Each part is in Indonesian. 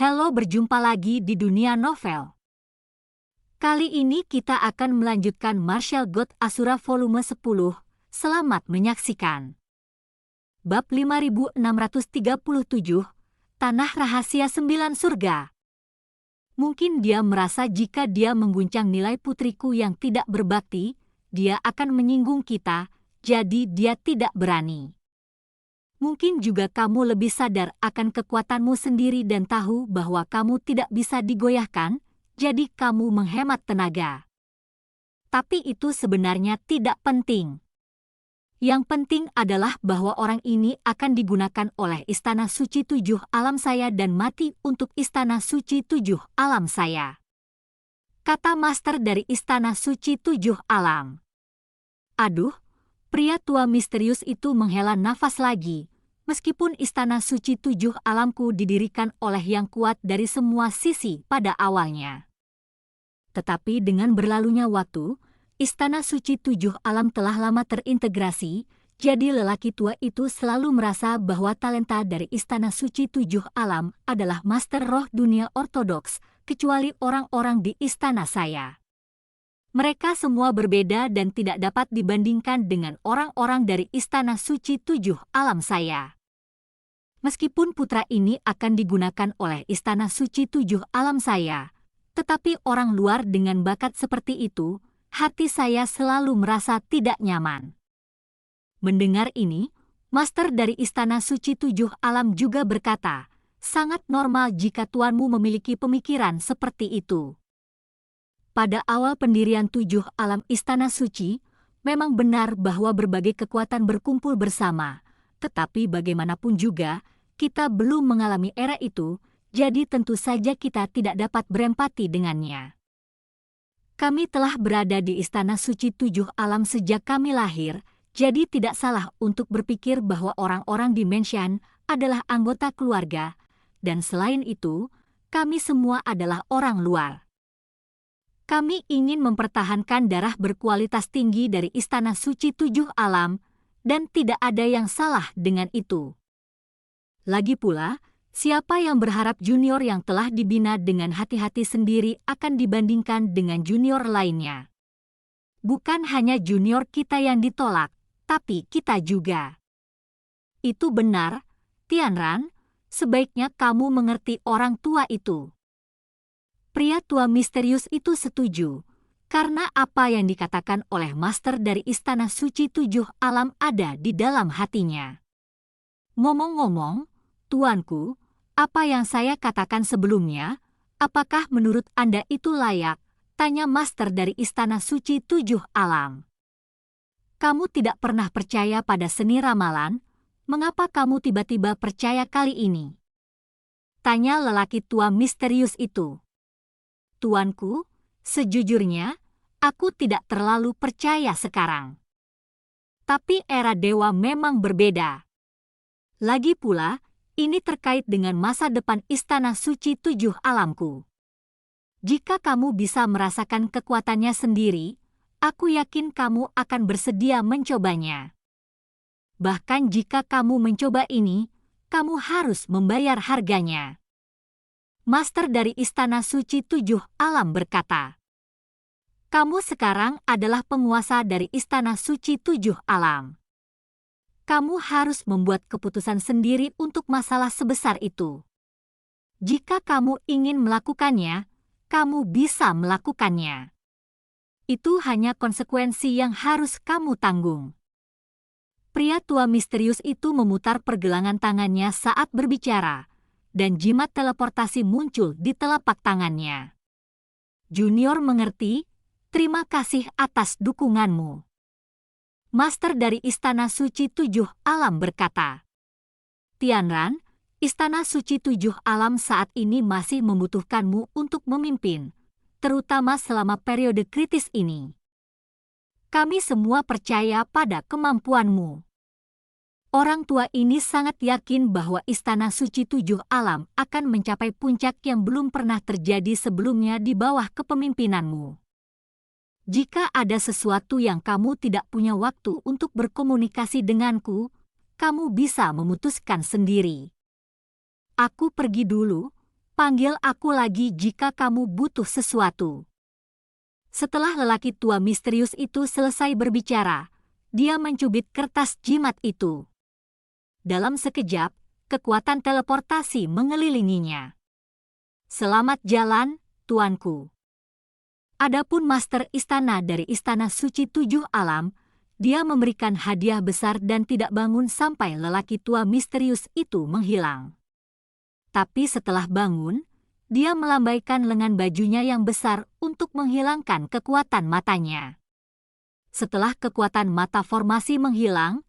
Halo, berjumpa lagi di dunia novel. Kali ini kita akan melanjutkan Martial God Asura volume 10. Selamat menyaksikan. Bab 5637, Tanah Rahasia 9 Surga. Mungkin dia merasa jika dia mengguncang nilai putriku yang tidak berbakti, dia akan menyinggung kita, jadi dia tidak berani. Mungkin juga kamu lebih sadar akan kekuatanmu sendiri dan tahu bahwa kamu tidak bisa digoyahkan, jadi kamu menghemat tenaga. Tapi itu sebenarnya tidak penting. Yang penting adalah bahwa orang ini akan digunakan oleh Istana Suci 7 Alam saya dan mati untuk Istana Suci 7 Alam saya. Kata master dari Istana Suci 7 Alam. Aduh, pria tua misterius itu menghela nafas lagi. Meskipun Istana Suci 7 Alamku didirikan oleh yang kuat dari semua sisi pada awalnya. Tetapi dengan berlalunya waktu, Istana Suci 7 Alam telah lama terintegrasi, jadi lelaki tua itu selalu merasa bahwa talenta dari Istana Suci 7 Alam adalah master roh dunia ortodoks, kecuali orang-orang di istana saya. Mereka semua berbeda dan tidak dapat dibandingkan dengan orang-orang dari Istana Suci 7 Alam saya. Meskipun putra ini akan digunakan oleh Istana Suci 7 Alam saya, tetapi orang luar dengan bakat seperti itu, hati saya selalu merasa tidak nyaman. Mendengar ini, master dari Istana Suci 7 Alam juga berkata, sangat normal jika tuanmu memiliki pemikiran seperti itu. Pada awal pendirian 7 Alam Istana Suci, memang benar bahwa berbagai kekuatan berkumpul bersama, tetapi bagaimanapun juga, kita belum mengalami era itu, jadi tentu saja kita tidak dapat berempati dengannya. Kami telah berada di Istana Suci 7 Alam sejak kami lahir, jadi tidak salah untuk berpikir bahwa orang-orang di Menshan adalah anggota keluarga, dan selain itu, kami semua adalah orang luar. Kami ingin mempertahankan darah berkualitas tinggi dari Istana Suci 7 Alam, dan tidak ada yang salah dengan itu. Lagi pula, siapa yang berharap junior yang telah dibina dengan hati-hati sendiri akan dibandingkan dengan junior lainnya? Bukan hanya junior kita yang ditolak, tapi kita juga. Itu benar, Tianran, sebaiknya kamu mengerti orang tua itu. Pria tua misterius itu setuju, karena apa yang dikatakan oleh master dari Istana Suci 7 Alam ada di dalam hatinya. Ngomong-ngomong, tuanku, apa yang saya katakan sebelumnya, apakah menurut Anda itu layak? Tanya master dari Istana Suci 7 Alam. Kamu tidak pernah percaya pada seni ramalan, mengapa kamu tiba-tiba percaya kali ini? Tanya lelaki tua misterius itu. Tuanku, sejujurnya, aku tidak terlalu percaya sekarang. Tapi era dewa memang berbeda. Lagi pula, ini terkait dengan masa depan Istana Suci 7 Alamku. Jika kamu bisa merasakan kekuatannya sendiri, aku yakin kamu akan bersedia mencobanya. Bahkan jika kamu mencoba ini, kamu harus membayar harganya. Master dari Istana Suci 7 Alam berkata, kamu sekarang adalah penguasa dari Istana Suci 7 Alam. Kamu harus membuat keputusan sendiri untuk masalah sebesar itu. Jika kamu ingin melakukannya, kamu bisa melakukannya. Itu hanya konsekuensi yang harus kamu tanggung. Pria tua misterius itu memutar pergelangan tangannya saat berbicara, dan jimat teleportasi muncul di telapak tangannya. Junior mengerti, terima kasih atas dukunganmu. Master dari Istana Suci 7 Alam berkata, Tianran, Istana Suci 7 Alam saat ini masih membutuhkanmu untuk memimpin, terutama selama periode kritis ini. Kami semua percaya pada kemampuanmu. Orang tua ini sangat yakin bahwa Istana Suci 7 Alam akan mencapai puncak yang belum pernah terjadi sebelumnya di bawah kepemimpinanmu. Jika ada sesuatu yang kamu tidak punya waktu untuk berkomunikasi denganku, kamu bisa memutuskan sendiri. Aku pergi dulu, Panggil aku lagi jika kamu butuh sesuatu. Setelah lelaki tua misterius itu selesai berbicara, dia mencubit kertas jimat itu. Dalam sekejap, kekuatan teleportasi mengelilinginya. Selamat jalan, tuanku. Adapun Master Istana dari Istana Suci Tujuh Alam, dia memberikan hadiah besar dan tidak bangun sampai lelaki tua misterius itu menghilang. Tapi setelah bangun, dia melambaikan lengan bajunya yang besar untuk menghilangkan kekuatan matanya. Setelah kekuatan mata formasi menghilang,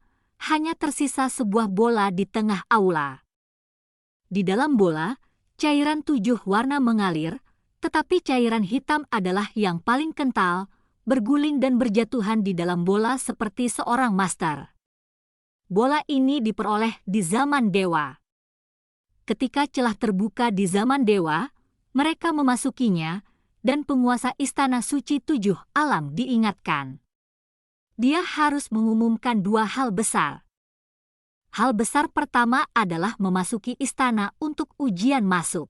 hanya tersisa sebuah bola di tengah aula. Di dalam bola, cairan 7 warna mengalir, tetapi cairan hitam adalah yang paling kental, berguling dan berjatuhan di dalam bola seperti seorang master. Bola ini diperoleh di zaman dewa. Ketika celah terbuka di zaman dewa, mereka memasukinya, dan penguasa Istana Suci Tujuh Alam diingatkan. Dia harus mengumumkan 2 hal besar. Hal besar pertama adalah memasuki istana untuk ujian masuk.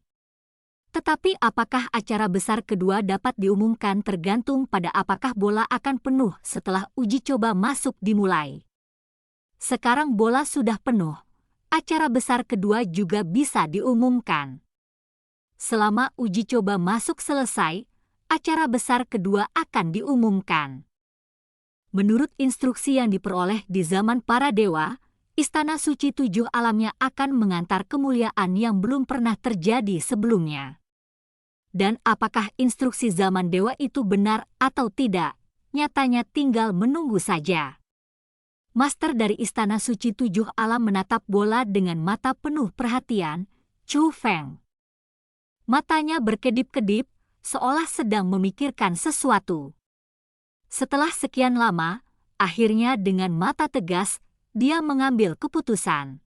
Tetapi apakah acara besar kedua dapat diumumkan tergantung pada apakah bola akan penuh setelah uji coba masuk dimulai. Sekarang bola sudah penuh, acara besar kedua juga bisa diumumkan. Selama uji coba masuk selesai, acara besar kedua akan diumumkan. Menurut instruksi yang diperoleh di zaman para dewa, Istana Suci Tujuh Alamnya akan mengantar kemuliaan yang belum pernah terjadi sebelumnya. Dan apakah instruksi zaman dewa itu benar atau tidak, nyatanya tinggal menunggu saja. Master dari Istana Suci Tujuh Alam menatap bola dengan mata penuh perhatian, Chu Feng. Matanya berkedip-kedip, seolah sedang memikirkan sesuatu. Setelah sekian lama, akhirnya dengan mata tegas, dia mengambil keputusan.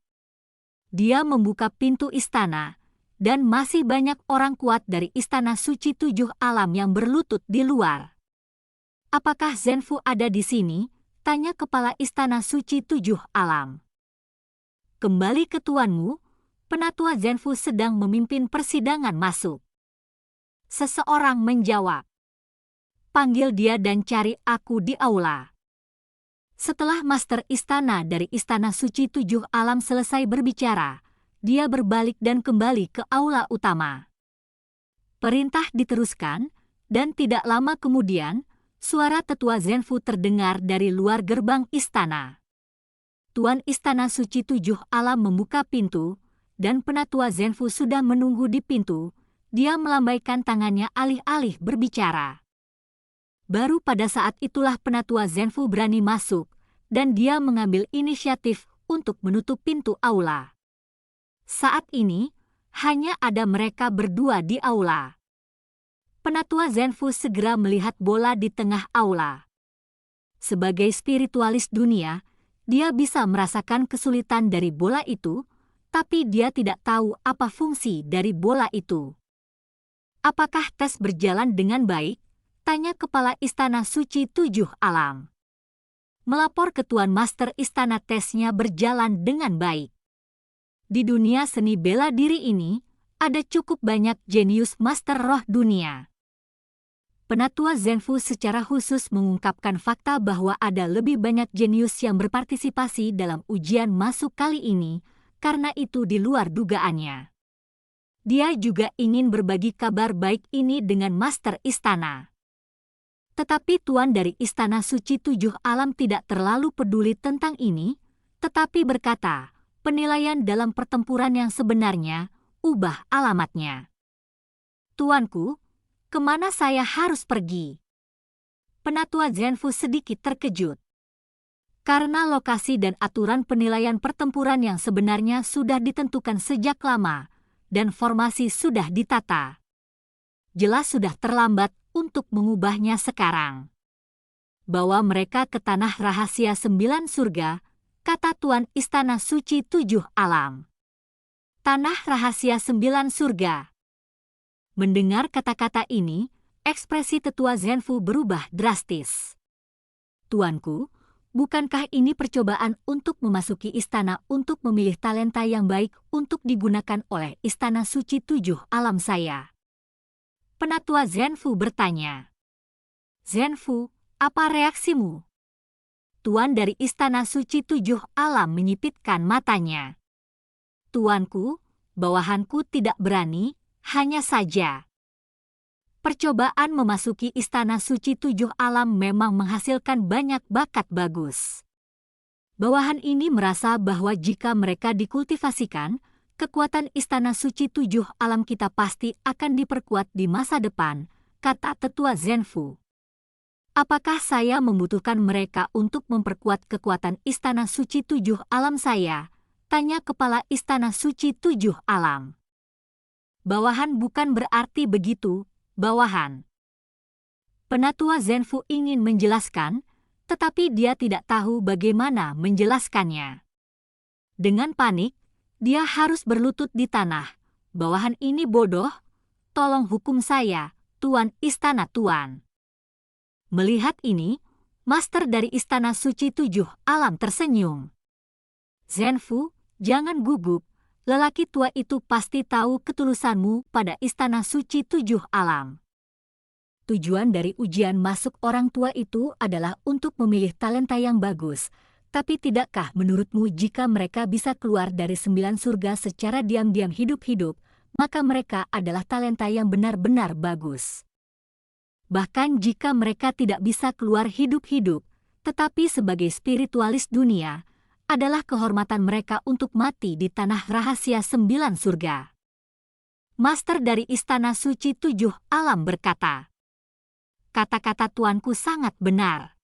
Dia membuka pintu istana, dan masih banyak orang kuat dari Istana Suci Tujuh Alam yang berlutut di luar. Apakah Zhenfu ada di sini? Tanya kepala Istana Suci Tujuh Alam. Kembali ke tuanmu, Penatua Zhenfu sedang memimpin persidangan masuk. Seseorang menjawab. Panggil dia dan cari aku di aula. Setelah Master Istana dari Istana Suci Tujuh Alam selesai berbicara, dia berbalik dan kembali ke aula utama. Perintah diteruskan, dan tidak lama kemudian, suara tetua Zhenfu terdengar dari luar gerbang istana. Tuan Istana Suci Tujuh Alam membuka pintu, dan Penatua Zhenfu sudah menunggu di pintu. Dia melambaikan tangannya alih-alih berbicara. Baru pada saat itulah Penatua Zhenfu berani masuk, dan dia mengambil inisiatif untuk menutup pintu aula. Saat ini, hanya ada mereka berdua di aula. Penatua Zhenfu segera melihat bola di tengah aula. Sebagai spiritualis dunia, dia bisa merasakan kesulitan dari bola itu, tapi dia tidak tahu apa fungsi dari bola itu. Apakah tes berjalan dengan baik? Tanya kepala Istana Suci Tujuh Alam. Melapor ke Tuan Master Istana tesnya berjalan dengan baik. Di dunia seni bela diri ini, ada cukup banyak jenius master roh dunia. Penatua Zhenfu secara khusus mengungkapkan fakta bahwa ada lebih banyak jenius yang berpartisipasi dalam ujian masuk kali ini, karena itu di luar dugaannya. Dia juga ingin berbagi kabar baik ini dengan Master Istana. Tetapi Tuan dari Istana Suci Tujuh Alam tidak terlalu peduli tentang ini, tetapi berkata, penilaian dalam pertempuran yang sebenarnya, ubah alamatnya. Tuanku, kemana saya harus pergi? Penatua Zhenfu sedikit terkejut. Karena lokasi dan aturan penilaian pertempuran yang sebenarnya sudah ditentukan sejak lama, dan formasi sudah ditata. Jelas sudah terlambat untuk mengubahnya sekarang. Bawa mereka ke tanah rahasia 9 surga, kata Tuan Istana Suci Tujuh Alam. Tanah rahasia 9 surga. Mendengar kata-kata ini, ekspresi tetua Zhenfu berubah drastis. Tuanku, Bukankah ini percobaan untuk memasuki istana untuk memilih talenta yang baik untuk digunakan oleh Istana Suci Tujuh Alam saya? Penatua Zenfu bertanya. Zenfu, apa reaksimu? Tuan dari Istana Suci Tujuh Alam menyipitkan matanya. Tuanku, bawahanku tidak berani, hanya saja. Percobaan memasuki Istana Suci Tujuh Alam memang menghasilkan banyak bakat bagus. Bawahan ini merasa bahwa jika mereka dikultivasikan, kekuatan Istana Suci Tujuh Alam kita pasti akan diperkuat di masa depan, kata Tetua Zenfu. Apakah saya membutuhkan mereka untuk memperkuat kekuatan Istana Suci Tujuh Alam saya? Tanya Kepala Istana Suci Tujuh Alam. Bawahan bukan berarti begitu, bawahan. Penatua Zenfu ingin menjelaskan, tetapi dia tidak tahu bagaimana menjelaskannya. Dengan panik, dia harus berlutut di tanah. Bawahan ini bodoh, tolong hukum saya, Tuan Istana Tuan. Melihat ini, Master dari Istana Suci Tujuh Alam tersenyum. Zenfu, jangan gugup, lelaki tua itu pasti tahu ketulusanmu pada Istana Suci Tujuh Alam. Tujuan dari ujian masuk orang tua itu adalah untuk memilih talenta yang bagus. Tapi tidakkah menurutmu jika mereka bisa keluar dari 9 surga secara diam-diam hidup-hidup, maka mereka adalah talenta yang benar-benar bagus. Bahkan jika mereka tidak bisa keluar hidup-hidup, tetapi sebagai spiritualis dunia, adalah kehormatan mereka untuk mati di tanah rahasia 9 surga. Master dari Istana Suci Tujuh Alam berkata, kata-kata tuanku sangat benar.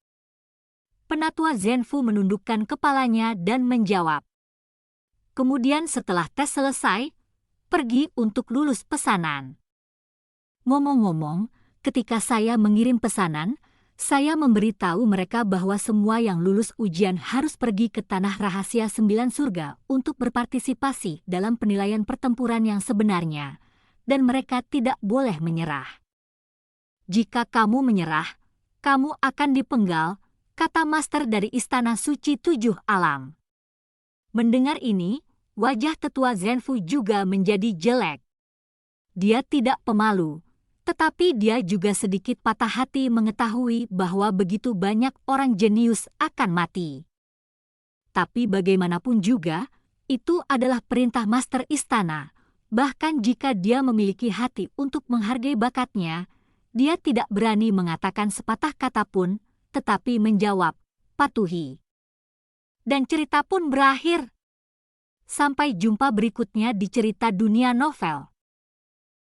Penatua Zenfu menundukkan kepalanya dan menjawab. Kemudian setelah tes selesai, pergi untuk lulus pesanan. Ngomong-ngomong, ketika saya mengirim pesanan, saya memberitahu mereka bahwa semua yang lulus ujian harus pergi ke tanah rahasia 9 surga untuk berpartisipasi dalam penilaian pertempuran yang sebenarnya, dan mereka tidak boleh menyerah. Jika kamu menyerah, kamu akan dipenggal, kata Master dari Istana Suci Tujuh Alam. Mendengar ini, wajah Tetua Zenfu juga menjadi jelek. Dia tidak pemalu, tetapi dia juga sedikit patah hati mengetahui bahwa begitu banyak orang jenius akan mati. Tapi bagaimanapun juga, itu adalah perintah Master Istana. Bahkan jika dia memiliki hati untuk menghargai bakatnya, dia tidak berani mengatakan sepatah kata pun, tetapi menjawab, patuhi. Dan cerita pun berakhir. Sampai jumpa berikutnya di cerita dunia novel.